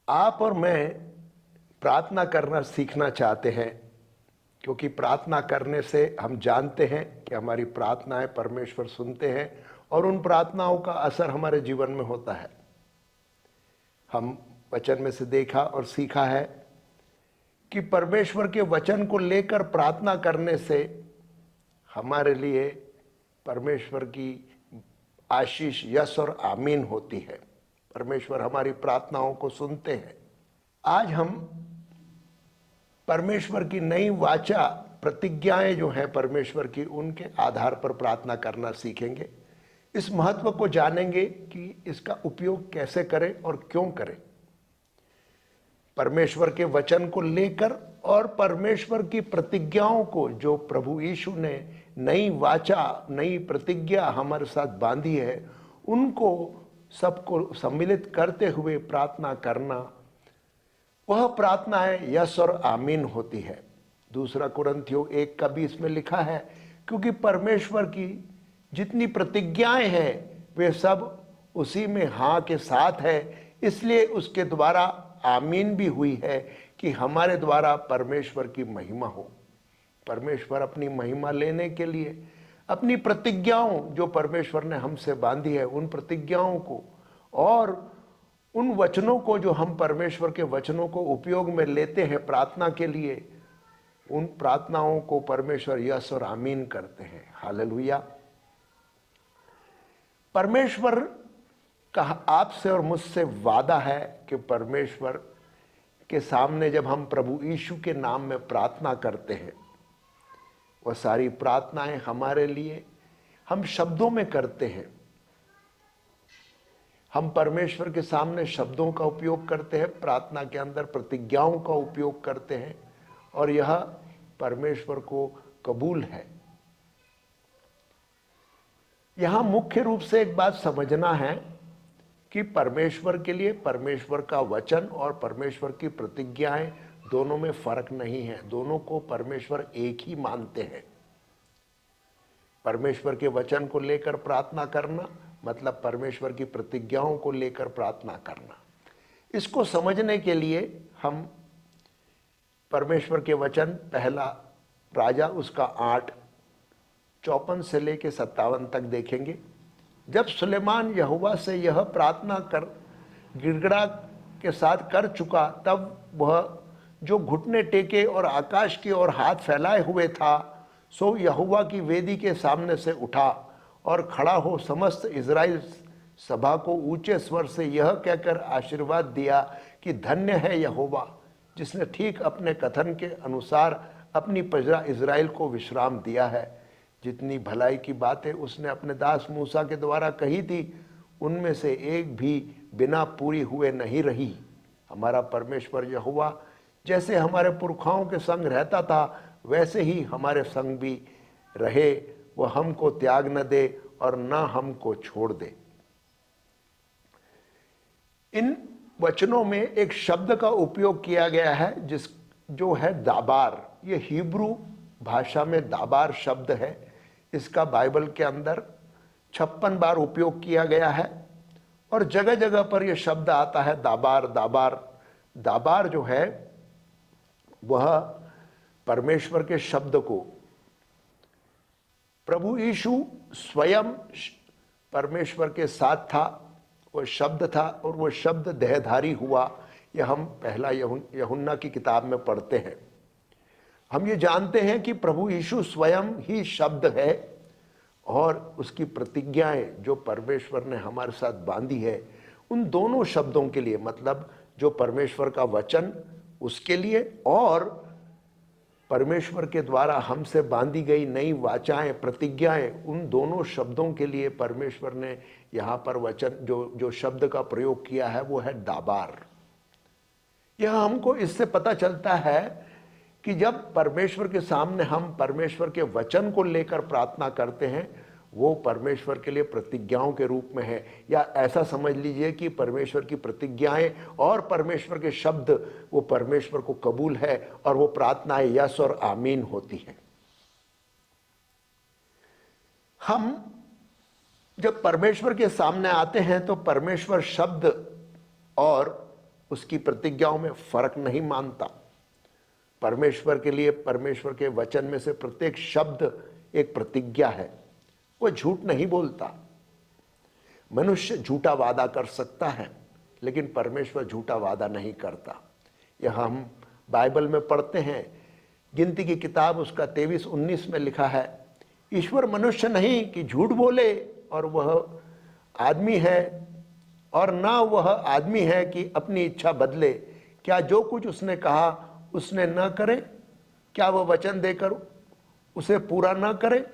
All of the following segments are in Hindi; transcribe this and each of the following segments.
आप और मैं प्रार्थना करना सीखना चाहते हैं, क्योंकि प्रार्थना करने से हम जानते हैं कि हमारी प्रार्थनाएं परमेश्वर सुनते हैं और उन प्रार्थनाओं का असर हमारे जीवन में होता है। हम वचन में से देखा और सीखा है कि परमेश्वर के वचन को लेकर प्रार्थना करने से हमारे लिए परमेश्वर की आशीष, यश और आमीन होती है। परमेश्वर हमारी प्रार्थनाओं को सुनते हैं। आज हम परमेश्वर की नई वाचा, प्रतिज्ञाएं जो हैं परमेश्वर की, उनके आधार पर प्रार्थना करना सीखेंगे। इस महत्व को जानेंगे कि इसका उपयोग कैसे करें और क्यों करें। परमेश्वर के वचन को लेकर और परमेश्वर की प्रतिज्ञाओं को, जो प्रभु यीशु ने नई वाचा, नई प्रतिज्ञा हमारे साथ बांधी है, उनको सबको सम्मिलित करते हुए प्रार्थना करना, वह प्रार्थना है यस और आमीन होती है। दूसरा कुरिन्थियों 1:20 में लिखा है, क्योंकि परमेश्वर की जितनी प्रतिज्ञाएं हैं वे सब उसी में हाँ के साथ है, इसलिए उसके द्वारा आमीन भी हुई है कि हमारे द्वारा परमेश्वर की महिमा हो। परमेश्वर अपनी महिमा लेने के लिए अपनी प्रतिज्ञाओं, जो परमेश्वर ने हमसे बांधी है, उन प्रतिज्ञाओं को और उन वचनों को, जो हम परमेश्वर के वचनों को उपयोग में लेते हैं प्रार्थना के लिए, उन प्रार्थनाओं को परमेश्वर यस और आमीन करते हैं। हालेलुया। परमेश्वर का आपसे और मुझसे वादा है कि परमेश्वर के सामने जब हम प्रभु यीशु के नाम में प्रार्थना करते हैं, वह सारी प्रार्थनाएं हमारे लिए हम शब्दों में करते हैं। हम परमेश्वर के सामने शब्दों का उपयोग करते हैं, प्रार्थना के अंदर प्रतिज्ञाओं का उपयोग करते हैं, और यह परमेश्वर को कबूल है। यहां मुख्य रूप से एक बात समझना है कि परमेश्वर के लिए परमेश्वर का वचन और परमेश्वर की प्रतिज्ञाएं, दोनों में फर्क नहीं है। दोनों को परमेश्वर एक ही मानते हैं। परमेश्वर के वचन को लेकर प्रार्थना करना मतलब परमेश्वर की प्रतिज्ञाओं को लेकर प्रार्थना करना। इसको समझने के लिए हम परमेश्वर के वचन, पहला राजा उसका 8:54 से लेकर 57 तक देखेंगे। जब सुलेमान यहोवा से यह प्रार्थना कर गिड़गिड़ा के साथ कर चुका, तब वह जो घुटने टेके और आकाश की ओर हाथ फैलाए हुए था, सो यहोवा की वेदी के सामने से उठा और खड़ा हो समस्त इज़राइल सभा को ऊंचे स्वर से यह कहकर आशीर्वाद दिया कि धन्य है यहोवा, जिसने ठीक अपने कथन के अनुसार अपनी प्रजा इज़राइल को विश्राम दिया है। जितनी भलाई की बातें उसने अपने दास मूसा के द्वारा कही थी, उनमें से एक भी बिना पूरी हुए नहीं रही। हमारा परमेश्वर यहोवा जैसे हमारे पुरखाओं के संग रहता था, वैसे ही हमारे संग भी रहे। वह हमको त्याग न दे और न हमको छोड़ दे। इन वचनों में एक शब्द का उपयोग किया गया है जो है दाबार। ये हिब्रू भाषा में दाबार शब्द है। इसका बाइबल के अंदर 56 बार उपयोग किया गया है और जगह जगह पर यह शब्द आता है दाबार दाबार। दाबार जो है वह परमेश्वर के शब्द को, प्रभु यीशु स्वयं परमेश्वर के साथ था, वह शब्द था और वह शब्द देहधारी हुआ। यह हम पहला यूहन्ना की किताब में पढ़ते हैं। हम ये जानते हैं कि प्रभु यीशु स्वयं ही शब्द है और उसकी प्रतिज्ञाएं जो परमेश्वर ने हमारे साथ बांधी है, उन दोनों शब्दों के लिए, मतलब जो परमेश्वर का वचन उसके लिए और परमेश्वर के द्वारा हमसे बांधी गई नई वाचाएं, प्रतिज्ञाएं, उन दोनों शब्दों के लिए परमेश्वर ने यहाँ पर वचन जो शब्द का प्रयोग किया है वो है दाबार। यह हमको इससे पता चलता है कि जब परमेश्वर के सामने हम परमेश्वर के वचन को लेकर प्रार्थना करते हैं, वो परमेश्वर के लिए प्रतिज्ञाओं के रूप में है, या ऐसा समझ लीजिए कि परमेश्वर की प्रतिज्ञाएं और परमेश्वर के शब्द वो परमेश्वर को कबूल है और वो प्रार्थनाएं यस और आमीन होती हैं। हम जब परमेश्वर के सामने आते हैं तो परमेश्वर शब्द और उसकी प्रतिज्ञाओं में फर्क नहीं मानता। परमेश्वर के लिए परमेश्वर के वचन में से प्रत्येक शब्द एक प्रतिज्ञा है। वो झूठ नहीं बोलता। मनुष्य झूठा वादा कर सकता है, लेकिन परमेश्वर झूठा वादा नहीं करता। यह हम बाइबल में पढ़ते हैं, गिनती की किताब उसका 23-19 में लिखा है, ईश्वर मनुष्य नहीं कि झूठ बोले, और वह आदमी है और ना वह आदमी है कि अपनी इच्छा बदले। क्या जो कुछ उसने कहा उसने न करे? क्या वह वचन देकर उसे पूरा न करे?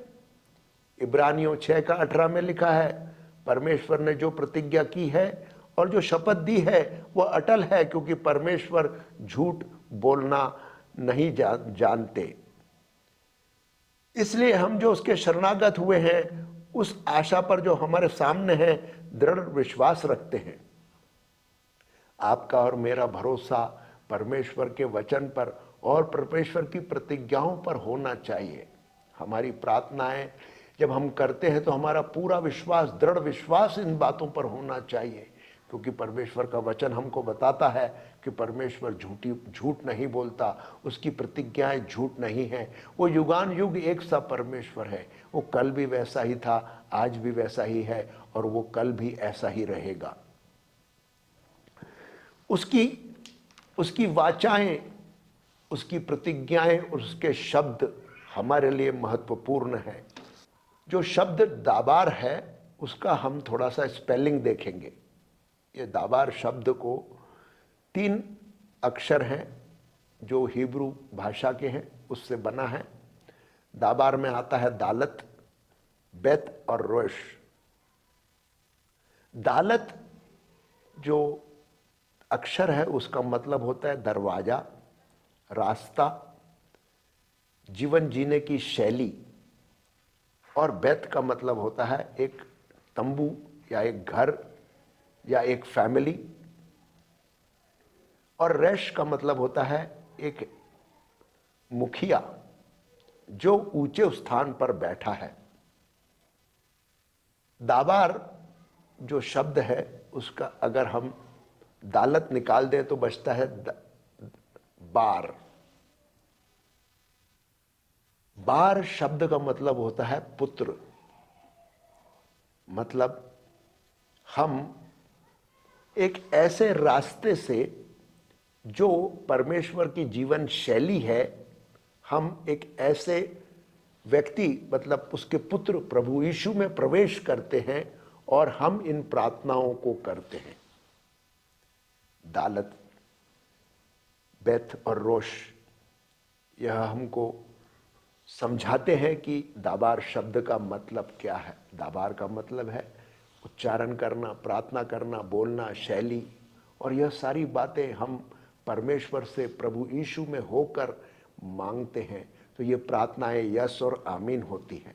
इब्रानियों 6:18 में लिखा है, परमेश्वर ने जो प्रतिज्ञा की है और जो शपथ दी है वह अटल है, क्योंकि परमेश्वर झूठ बोलना नहीं जानते। इसलिए हम जो उसके शरणागत हुए हैं, उस आशा पर जो हमारे सामने है, दृढ़ विश्वास रखते हैं। आपका और मेरा भरोसा परमेश्वर के वचन पर और परमेश्वर की प्रतिज्ञाओं पर होना चाहिए। हमारी प्रार्थनाएं जब हम करते हैं तो हमारा पूरा विश्वास, दृढ़ विश्वास इन बातों पर होना चाहिए, क्योंकि परमेश्वर का वचन हमको बताता है कि परमेश्वर झूठ नहीं बोलता, उसकी प्रतिज्ञाएं झूठ नहीं हैं। वो युगान युग एक सा परमेश्वर है। वो कल भी वैसा ही था, आज भी वैसा ही है, और वो कल भी ऐसा ही रहेगा। उसकी वाचाएं, उसकी प्रतिज्ञाएं और उसके शब्द हमारे लिए महत्वपूर्ण है। जो शब्द दाबार है उसका हम थोड़ा सा स्पेलिंग देखेंगे। ये दाबार शब्द को 3 अक्षर हैं जो हिब्रू भाषा के हैं, उससे बना है। दाबार में आता है दालत, बेत और रोश। दालत जो अक्षर है उसका मतलब होता है दरवाजा, रास्ता, जीवन जीने की शैली। और बेत का मतलब होता है एक तंबू या एक घर या एक फैमिली। और रेश का मतलब होता है एक मुखिया जो ऊंचे स्थान पर बैठा है। दाबार जो शब्द है उसका अगर हम दालत निकाल दें तो बचता है बार। बार शब्द का मतलब होता है पुत्र। मतलब हम एक ऐसे रास्ते से जो परमेश्वर की जीवन शैली है, हम एक ऐसे व्यक्ति मतलब उसके पुत्र प्रभु यीशु में प्रवेश करते हैं और हम इन प्रार्थनाओं को करते हैं। दालत, बेत और रोश यह हमको समझाते हैं कि दाबार शब्द का मतलब क्या है। दाबार का मतलब है उच्चारण करना, प्रार्थना करना, बोलना, शैली। और यह सारी बातें हम परमेश्वर से प्रभु यीशु में होकर मांगते हैं तो ये प्रार्थनाएं यस और आमीन होती हैं।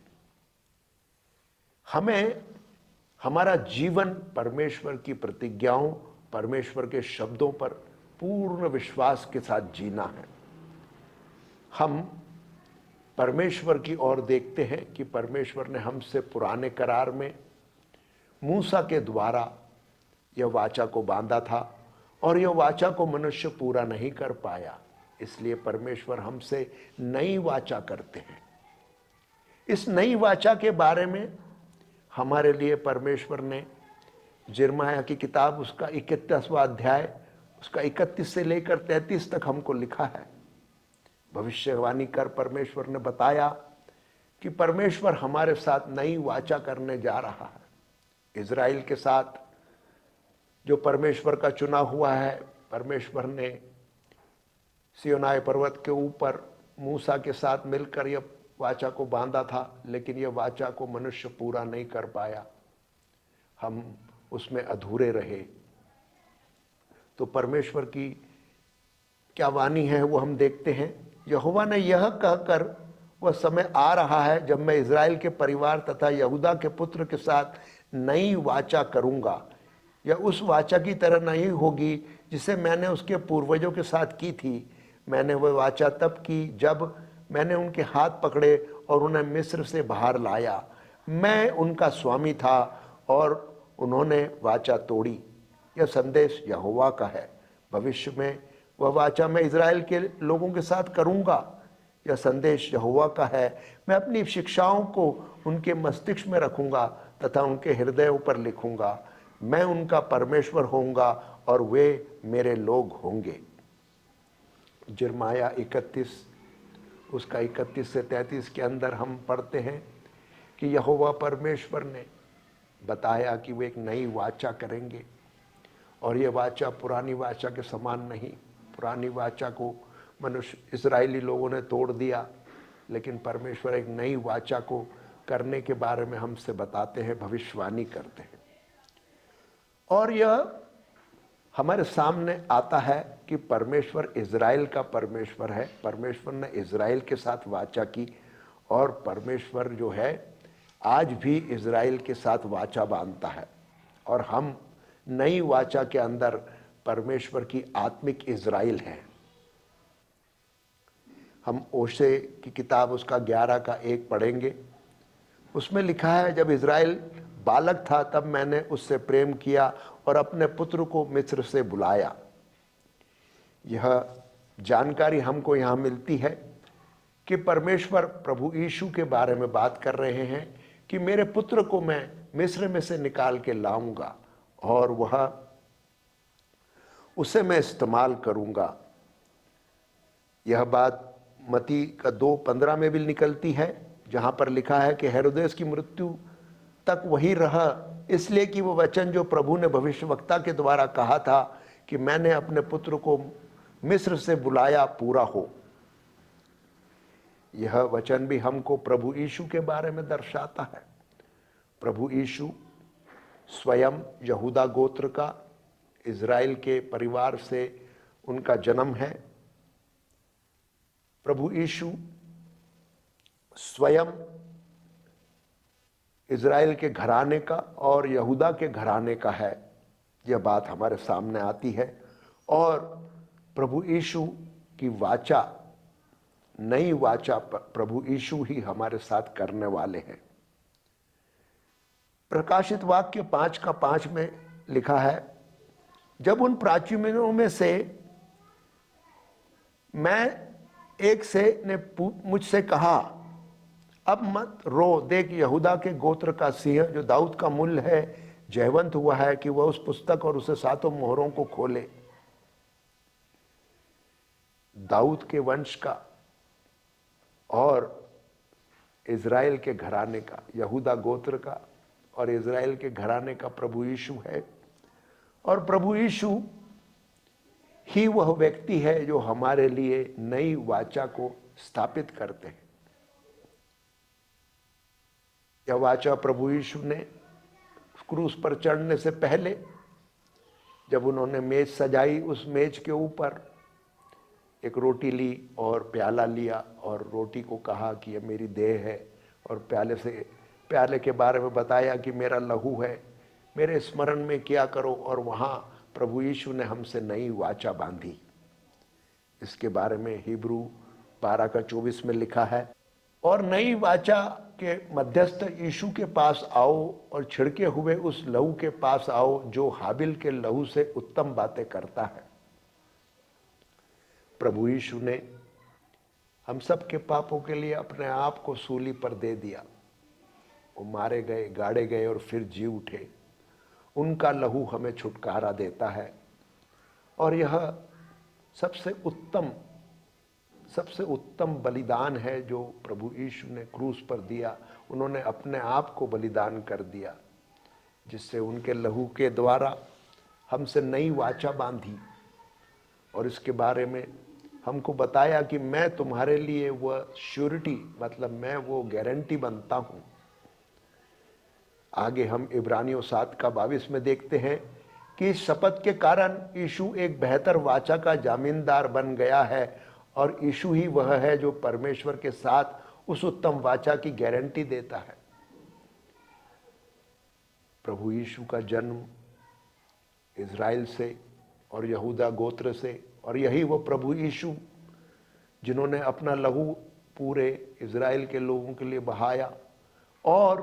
हमें हमारा जीवन परमेश्वर की प्रतिज्ञाओं, परमेश्वर के शब्दों पर पूर्ण विश्वास के साथ जीना है। हम परमेश्वर की ओर देखते हैं कि परमेश्वर ने हमसे पुराने करार में मूसा के द्वारा यह वाचा को बांधा था और यह वाचा को मनुष्य पूरा नहीं कर पाया। इसलिए परमेश्वर हमसे नई वाचा करते हैं। इस नई वाचा के बारे में हमारे लिए परमेश्वर ने यिर्मयाह की किताब उसका 31वां अध्याय उसका 31 से लेकर 33 तक हमको लिखा है। भविष्यवाणी कर परमेश्वर ने बताया कि परमेश्वर हमारे साथ नई वाचा करने जा रहा है। इज़राइल के साथ जो परमेश्वर का चुना हुआ है, परमेश्वर ने सिय्योन पर्वत के ऊपर मूसा के साथ मिलकर यह वाचा को बांधा था, लेकिन यह वाचा को मनुष्य पूरा नहीं कर पाया। हम उसमें अधूरे रहे। तो परमेश्वर की क्या वाणी है वो हम देखते हैं। यहोवा ने यह कहकर, वह समय आ रहा है जब मैं इज़राइल के परिवार तथा यहूदा के पुत्र के साथ नई वाचा करूंगा। यह उस वाचा की तरह नहीं होगी जिसे मैंने उसके पूर्वजों के साथ की थी। मैंने वह वाचा तब की जब मैंने उनके हाथ पकड़े और उन्हें मिस्र से बाहर लाया। मैं उनका स्वामी था और उन्होंने वाचा तोड़ी। यह संदेश यहोवा का है। भविष्य में वह वाचा मैं इज़राइल के लोगों के साथ करूँगा। यह संदेश यहोवा का है। मैं अपनी शिक्षाओं को उनके मस्तिष्क में रखूँगा तथा उनके हृदयों पर लिखूँगा। मैं उनका परमेश्वर होऊंगा और वे मेरे लोग होंगे। यिर्मयाह 31 उसका 31 से 33 के अंदर हम पढ़ते हैं कि यहोवा परमेश्वर ने बताया कि वे एक नई वाचा करेंगे और ये वाचा पुरानी वाचा के समान नहीं। पुरानी वाचा को मनुष्य इजरायली लोगों ने तोड़ दिया, लेकिन परमेश्वर एक नई वाचा को करने के बारे में हमसे बताते हैं, भविष्यवाणी करते हैं। और यह हमारे सामने आता है कि परमेश्वर इज़राइल का परमेश्वर है। परमेश्वर ने इज़राइल के साथ वाचा की और परमेश्वर जो है आज भी इज़राइल के साथ वाचा बांधता है। और हम नई वाचा के अंदर परमेश्वर की आत्मिक इज़राइल हैं। हम ओशे की किताब उसका 11 का 1 पढ़ेंगे। उसमें लिखा है, जब इज़राइल बालक था तब मैंने उससे प्रेम किया और अपने पुत्र को मिस्र से बुलाया। यह जानकारी हमको यहाँ मिलती है कि परमेश्वर प्रभु यीशु के बारे में बात कर रहे हैं कि मेरे पुत्र को मैं मिस्र में से निकाल के लाऊंगा और वह उसे मैं इस्तेमाल करूंगा। यह बात मती का 2:15 में भी निकलती है, जहाँ पर लिखा है कि हेरोदेस की मृत्यु तक वही रहा, इसलिए कि वो वचन जो प्रभु ने भविष्यवक्ता के द्वारा कहा था कि मैंने अपने पुत्र को मिस्र से बुलाया पूरा हो। यह वचन भी हमको प्रभु यीशु के बारे में दर्शाता है। प्रभु यीशु स्वयं यहूदा गोत्र का, इज़राइल के परिवार से उनका जन्म है। प्रभु यीशु स्वयं इज़राइल के घराने का और यहूदा के घराने का है। यह बात हमारे सामने आती है। और प्रभु यीशु की वाचा, नई वाचा प्रभु यीशु ही हमारे साथ करने वाले हैं। प्रकाशित वाक्य 5:5 में लिखा है, जब उन प्राचीनों में से मैं एक से ने मुझसे कहा, अब मत रो, देख यहूदा के गोत्र का सिंह जो दाऊद का मूल है जयवंत हुआ है कि वह उस पुस्तक और उसे 7 मोहरों को खोले। दाऊद के वंश का और इज़राइल के घराने का, यहूदा गोत्र का और इज़राइल के घराने का प्रभु यीशु है। और प्रभु यीशु ही वह व्यक्ति है जो हमारे लिए नई वाचा को स्थापित करते हैं। यह वाचा प्रभु यीशु ने क्रूस पर चढ़ने से पहले, जब उन्होंने मेज सजाई, उस मेज के ऊपर एक रोटी ली और प्याला लिया और रोटी को कहा कि यह मेरी देह है, और प्याले के बारे में बताया कि मेरा लहू है, मेरे स्मरण में किया करो। और वहाँ प्रभु यीशु ने हमसे नई वाचा बांधी। इसके बारे में हिब्रू 12:24 में लिखा है, और नई वाचा के मध्यस्थ यीशु के पास आओ और छिड़के हुए उस लहू के पास आओ जो हाबिल के लहू से उत्तम बातें करता है। प्रभु यीशु ने हम सब के पापों के लिए अपने आप को सूली पर दे दिया। वो मारे गए, गाड़े गए और फिर जी उठे। उनका लहू हमें छुटकारा देता है। और यह सबसे उत्तम बलिदान है जो प्रभु यीशु ने क्रूस पर दिया। उन्होंने अपने आप को बलिदान कर दिया, जिससे उनके लहू के द्वारा हमसे नई वाचा बांधी। और इसके बारे में हमको बताया कि मैं तुम्हारे लिए वह श्योरिटी, मतलब मैं वो गारंटी बनता हूँ। आगे हम इब्रानियों 7:22 में देखते हैं कि शपथ के कारण यीशु एक बेहतर वाचा का जामीनदार बन गया है, और यीशु ही वह है जो परमेश्वर के साथ उस उत्तम वाचा की गारंटी देता है। प्रभु यीशु का जन्म इज़राइल से और यहूदा गोत्र से, और यही वो प्रभु यीशु जिन्होंने अपना लहू पूरे इज़राइल के लोगों के लिए बहाया और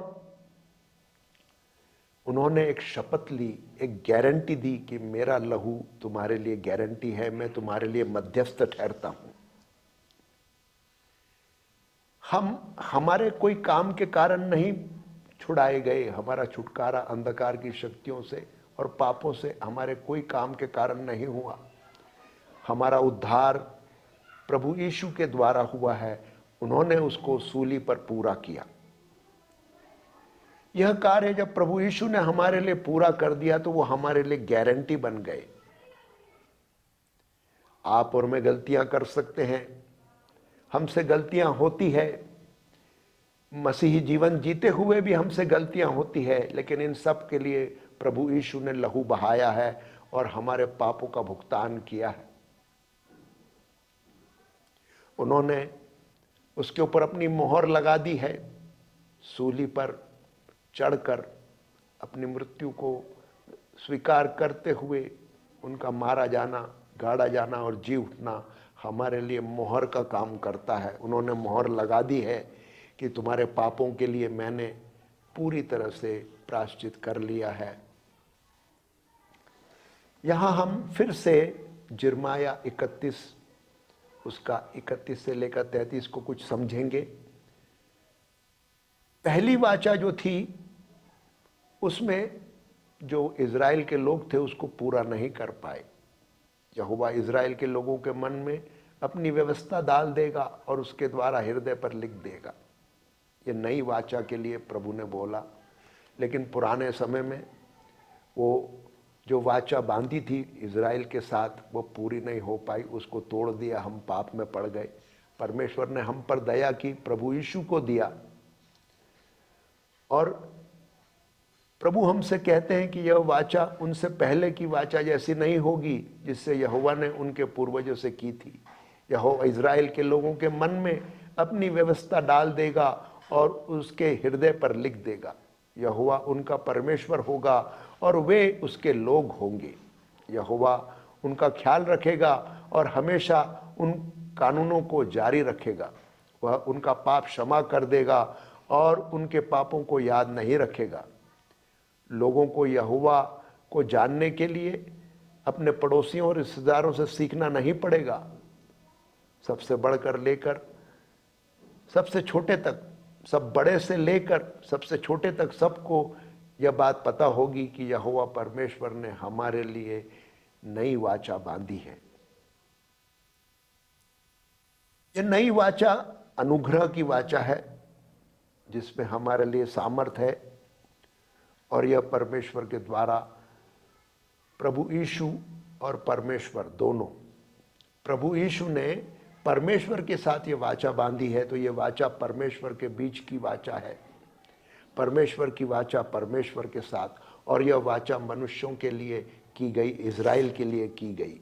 उन्होंने एक शपथ ली, एक गारंटी दी कि मेरा लहू तुम्हारे लिए गारंटी है, मैं तुम्हारे लिए मध्यस्थ ठहरता हूं। हम हमारे कोई काम के कारण नहीं छुड़ाए गए, हमारा छुटकारा अंधकार की शक्तियों से और पापों से हमारे कोई काम के कारण नहीं हुआ। हमारा उद्धार प्रभु यीशु के द्वारा हुआ है, उन्होंने उसको सूली पर पूरा किया। यह कार्य जब प्रभु यीशु ने हमारे लिए पूरा कर दिया तो वो हमारे लिए गारंटी बन गए। आप और मैं गलतियां कर सकते हैं, हमसे गलतियां होती है, मसीही जीवन जीते हुए भी हमसे गलतियां होती है, लेकिन इन सब के लिए प्रभु यीशु ने लहू बहाया है और हमारे पापों का भुगतान किया है। उन्होंने उसके ऊपर अपनी मोहर लगा दी है। सूली पर चढ़कर अपनी मृत्यु को स्वीकार करते हुए उनका मारा जाना, गाड़ा जाना और जी उठना हमारे लिए मोहर का काम करता है। उन्होंने मोहर लगा दी है कि तुम्हारे पापों के लिए मैंने पूरी तरह से प्रायश्चित कर लिया है। यहाँ हम फिर से यिर्मयाह 31 उसका 31 से लेकर 33 को कुछ समझेंगे। पहली वाचा जो थी उसमें जो इज़राइल के लोग थे उसको पूरा नहीं कर पाए। यहोवा इज़राइल के लोगों के मन में अपनी व्यवस्था डाल देगा और उसके द्वारा हृदय पर लिख देगा। ये नई वाचा के लिए प्रभु ने बोला, लेकिन पुराने समय में वो जो वाचा बांधी थी इज़राइल के साथ वो पूरी नहीं हो पाई, उसको तोड़ दिया, हम पाप में पड़ गए। परमेश्वर ने हम पर दया की, प्रभु यीशु को दिया और प्रभु हमसे कहते हैं कि यह वाचा उनसे पहले की वाचा जैसी नहीं होगी जिससे यहोवा ने उनके पूर्वजों से की थी। यहोवा इज़राइल के लोगों के मन में अपनी व्यवस्था डाल देगा और उसके हृदय पर लिख देगा। यहोवा उनका परमेश्वर होगा और वे उसके लोग होंगे। यहोवा उनका ख्याल रखेगा और हमेशा उन कानूनों को जारी रखेगा। वह उनका पाप क्षमा कर देगा और उनके पापों को याद नहीं रखेगा। लोगों को यहोवा को जानने के लिए अपने पड़ोसियों और रिश्तेदारों से सीखना नहीं पड़ेगा। सबसे बढ़कर लेकर सबसे छोटे तक, सब बड़े से लेकर सबसे छोटे तक सबको यह बात पता होगी कि यहोवा परमेश्वर ने हमारे लिए नई वाचा बांधी है। यह नई वाचा अनुग्रह की वाचा है जिसमें हमारे लिए सामर्थ है और यह परमेश्वर के द्वारा प्रभु यीशु और परमेश्वर दोनों, प्रभु यीशु ने परमेश्वर के साथ ये वाचा बांधी है, तो ये वाचा परमेश्वर के बीच की वाचा है। परमेश्वर की वाचा परमेश्वर के साथ, और यह वाचा मनुष्यों के लिए की गई, इज़राइल के लिए की गई।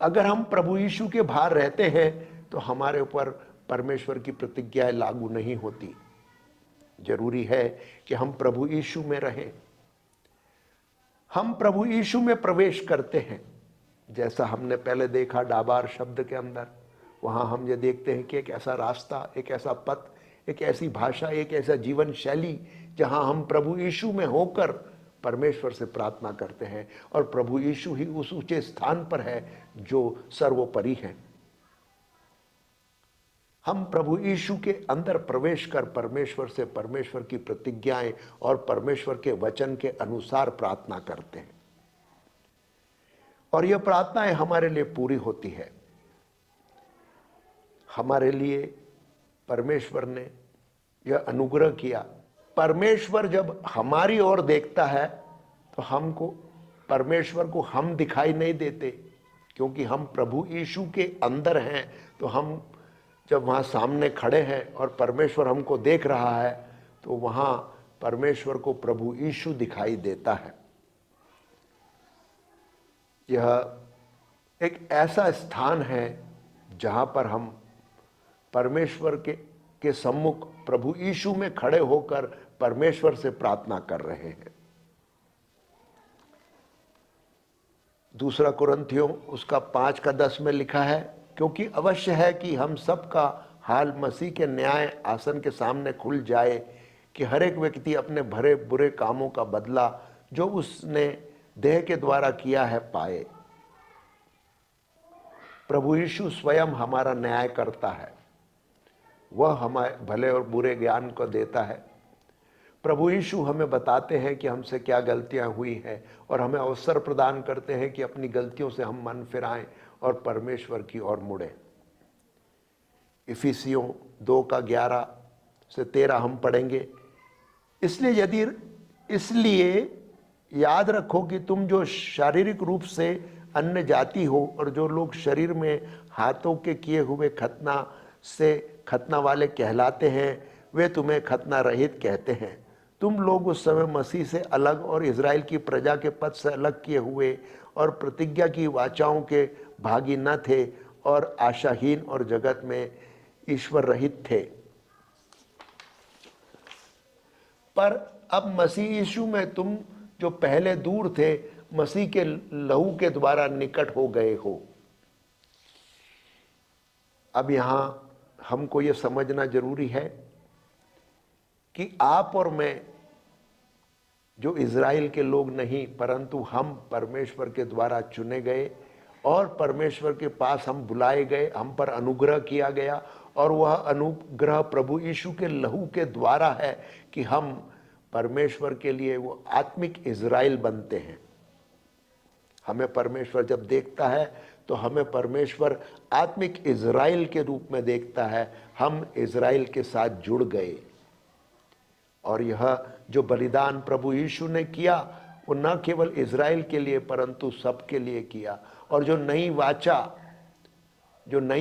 अगर हम प्रभु यीशु के बाहर रहते हैं तो हमारे ऊपर परमेश्वर की प्रतिज्ञाएं लागू नहीं होती। जरूरी है कि हम प्रभु यीशु में रहें। हम प्रभु यीशु में प्रवेश करते हैं, जैसा हमने पहले देखा डाबार शब्द के अंदर। वहाँ हम ये देखते हैं कि एक ऐसा रास्ता, एक ऐसा पथ, एक ऐसी भाषा, एक ऐसा जीवन शैली जहाँ हम प्रभु यीशु में होकर परमेश्वर से प्रार्थना करते हैं और प्रभु यीशु ही उस ऊंचे स्थान पर है जो सर्वोपरि है। हम प्रभु यीशु के अंदर प्रवेश कर परमेश्वर से परमेश्वर की प्रतिज्ञाएं और परमेश्वर के वचन के अनुसार प्रार्थना करते हैं और यह प्रार्थनाएं हमारे लिए पूरी होती है। हमारे लिए परमेश्वर ने यह अनुग्रह किया। परमेश्वर जब हमारी ओर देखता है तो हमको, परमेश्वर को हम दिखाई नहीं देते, क्योंकि हम प्रभु यीशु के अंदर हैं। तो हम जब वहाँ सामने खड़े हैं और परमेश्वर हमको देख रहा है तो वहाँ परमेश्वर को प्रभु यीशु दिखाई देता है। यह एक ऐसा स्थान है जहाँ पर हम परमेश्वर के सम्मुख प्रभु यीशु में खड़े होकर परमेश्वर से प्रार्थना कर रहे हैं। दूसरा कुरिन्थियों उसका 5:10 में लिखा है, क्योंकि अवश्य है कि हम सब का हाल मसीह के न्याय आसन के सामने खुल जाए कि हर एक व्यक्ति अपने भरे बुरे कामों का बदला जो उसने देह के द्वारा किया है पाए। प्रभु यीशु स्वयं हमारा न्याय करता है, वह हमारे भले और बुरे ज्ञान को देता है। प्रभु यीशु हमें बताते हैं कि हमसे क्या गलतियां हुई हैं और हमें अवसर प्रदान करते हैं कि अपनी गलतियों से हम मन फिराएं और परमेश्वर की ओर मुड़ें। इफिसियों 2:11 से 13 हम पढ़ेंगे। इसलिए याद रखो कि तुम जो शारीरिक रूप से अन्य जाति हो और जो लोग शरीर में हाथों के किए हुए खतना से खतना वाले कहलाते हैं, वे तुम्हें खतना रहित कहते हैं। तुम लोग उस समय मसीह से अलग और इज़राइल की प्रजा के पद से अलग किए हुए और प्रतिज्ञा की वाचाओं के भागी न थे और आशाहीन और जगत में ईश्वर रहित थे। पर अब मसीह यीशु में तुम जो पहले दूर थे, मसीह के लहू के द्वारा निकट हो गए हो। अब यहां हमको ये समझना जरूरी है कि आप और मैं जो इज़राइल के लोग नहीं, परंतु हम परमेश्वर के द्वारा चुने गए और परमेश्वर के पास हम बुलाए गए, हम पर अनुग्रह किया गया और वह अनुग्रह प्रभु यीशु के लहू के द्वारा है कि हम परमेश्वर के लिए वो आत्मिक इज़राइल बनते हैं। हमें परमेश्वर जब देखता है तो हमें परमेश्वर आत्मिक इज़राइल के रूप में देखता है। हम इज़राइल के साथ जुड़ गए और यह जो बलिदान प्रभु यीशु ने किया वो न केवल इज़राइल के लिए परंतु सबके लिए किया। और जो नई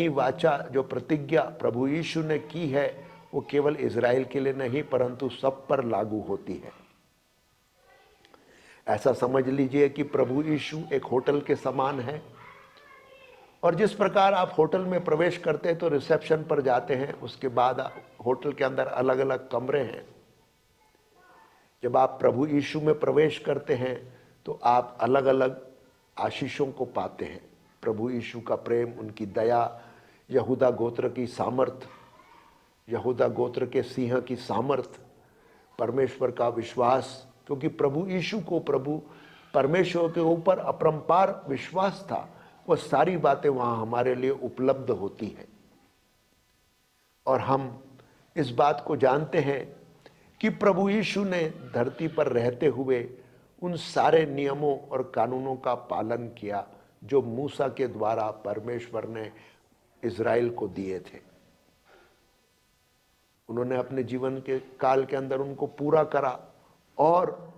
वाचा जो प्रतिज्ञा प्रभु यीशु ने की है वो केवल इज़राइल के लिए नहीं परंतु सब पर लागू होती है। ऐसा समझ लीजिए कि प्रभु यीशु एक होटल के समान है और जिस प्रकार आप होटल में प्रवेश करते हैं तो रिसेप्शन पर जाते हैं, उसके बाद होटल के अंदर अलग अलग कमरे हैं। जब आप प्रभु यीशु में प्रवेश करते हैं तो आप अलग अलग आशीषों को पाते हैं। प्रभु यीशु का प्रेम, उनकी दया, यहूदा गोत्र की सामर्थ, यहूदा गोत्र के सिंह की सामर्थ, परमेश्वर का विश्वास, क्योंकि प्रभु यीशु को प्रभु परमेश्वर के ऊपर अपरंपार विश्वास था। वह सारी बातें वहाँ हमारे लिए उपलब्ध होती हैं और हम इस बात को जानते हैं कि प्रभु यीशु ने धरती पर रहते हुए उन सारे नियमों और कानूनों का पालन किया जो मूसा के द्वारा परमेश्वर ने इज़राइल को दिए थे। उन्होंने अपने जीवन के काल के अंदर उनको पूरा करा और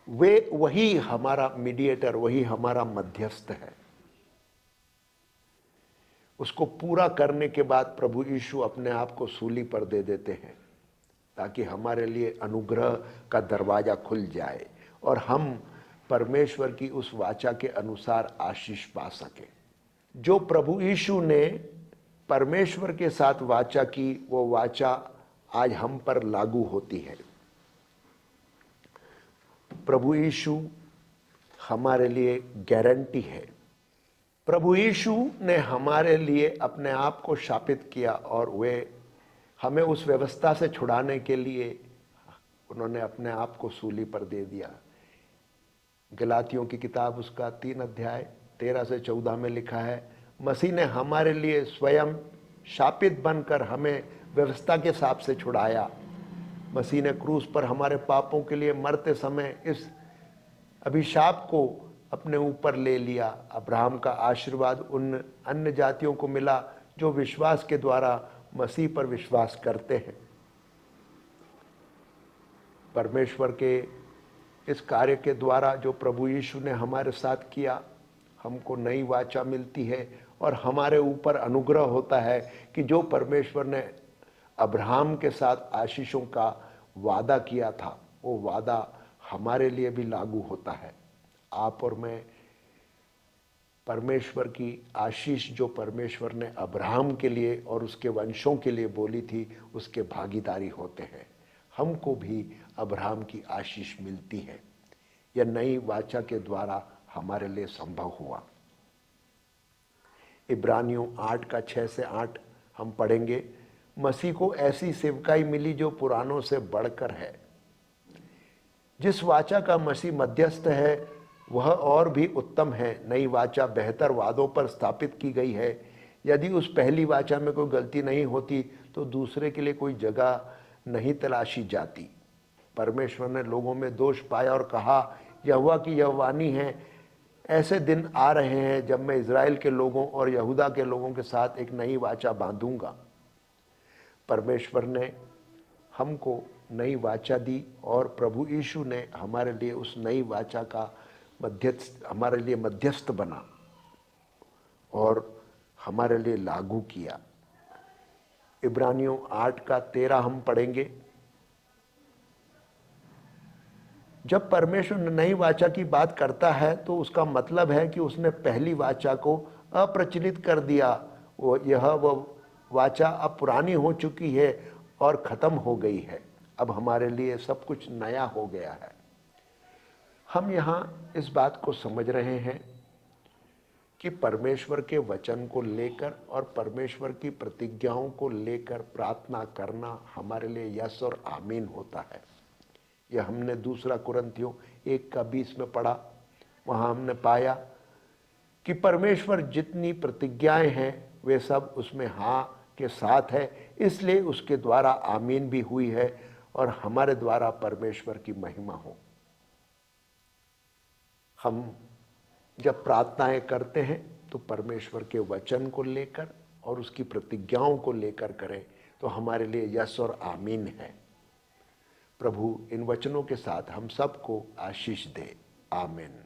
वे वही हमारा मीडिएटर, वही हमारा मध्यस्थ है। उसको पूरा करने के बाद प्रभु यीशु अपने आप को सूली पर दे देते हैं ताकि हमारे लिए अनुग्रह का दरवाजा खुल जाए और हम परमेश्वर की उस वाचा के अनुसार आशीष पा सके। जो प्रभु यीशु ने परमेश्वर के साथ वाचा की, वो वाचा आज हम पर लागू होती है। प्रभु यीशु हमारे लिए गारंटी है। प्रभु यीशु ने हमारे लिए अपने आप को शापित किया और वे हमें उस व्यवस्था से छुड़ाने के लिए उन्होंने अपने आप को सूली पर दे दिया। गलातियों की किताब उसका 3 अध्याय 13 से 14 में लिखा है, मसीह ने हमारे लिए स्वयं शापित बनकर हमें व्यवस्था के शाप से छुड़ाया। मसीह ने क्रूस पर हमारे पापों के लिए मरते समय इस अभिशाप को अपने ऊपर ले लिया। अब्राहम का आशीर्वाद उन अन्य जातियों को मिला जो विश्वास के द्वारा मसीह पर विश्वास करते हैं। परमेश्वर के इस कार्य के द्वारा जो प्रभु यीशु ने हमारे साथ किया, हमको नई वाचा मिलती है और हमारे ऊपर अनुग्रह होता है कि जो परमेश्वर ने अब्राहम के साथ आशीषों का वादा किया था वो वादा हमारे लिए भी लागू होता है। आप और मैं परमेश्वर की आशीष जो परमेश्वर ने अब्राहम के लिए और उसके वंशों के लिए बोली थी उसके भागीदारी होते हैं। हमको भी अब्राहम की आशीष मिलती है। यह नई वाचा के द्वारा हमारे लिए संभव हुआ। इब्रानियों 8 का 6 से 8 हम पढ़ेंगे। मसीह को ऐसी सेवकाई मिली जो पुरानों से बढ़कर है। जिस वाचा का मसीह मध्यस्थ है वह और भी उत्तम है। नई वाचा बेहतर वादों पर स्थापित की गई है। यदि उस पहली वाचा में कोई गलती नहीं होती तो दूसरे के लिए कोई जगह नहीं तलाशी जाती। परमेश्वर ने लोगों में दोष पाया और कहा, यहोवा की यह वाणी है, ऐसे दिन आ रहे हैं जब मैं इज़राइल के लोगों और यहूदा के लोगों के साथ एक नई वाचा बांधूंगा। परमेश्वर ने हमको नई वाचा दी और प्रभु यीशु ने हमारे लिए उस नई वाचा का हमारे लिए मध्यस्थ बना और हमारे लिए लागू किया। इब्रानियों 8:13 हम पढ़ेंगे। जब परमेश्वर नई वाचा की बात करता है तो उसका मतलब है कि उसने पहली वाचा को अप्रचलित कर दिया। वह वाचा अब पुरानी हो चुकी है और ख़त्म हो गई है। अब हमारे लिए सब कुछ नया हो गया है। हम यहाँ इस बात को समझ रहे हैं कि परमेश्वर के वचन को लेकर और परमेश्वर की प्रतिज्ञाओं को लेकर प्रार्थना करना हमारे लिए यस और आमीन होता है। यह हमने दूसरा कुरिन्थियों 1:20 में पढ़ा। वहाँ हमने पाया कि परमेश्वर जितनी प्रतिज्ञाएं हैं वे सब उसमें हाँ के साथ है, इसलिए उसके द्वारा आमीन भी हुई है और हमारे द्वारा परमेश्वर की महिमा हो। हम जब प्रार्थनाएं करते हैं तो परमेश्वर के वचन को लेकर और उसकी प्रतिज्ञाओं को लेकर करें तो हमारे लिए यस और आमीन है। प्रभु इन वचनों के साथ हम सबको आशीष दे। आमीन।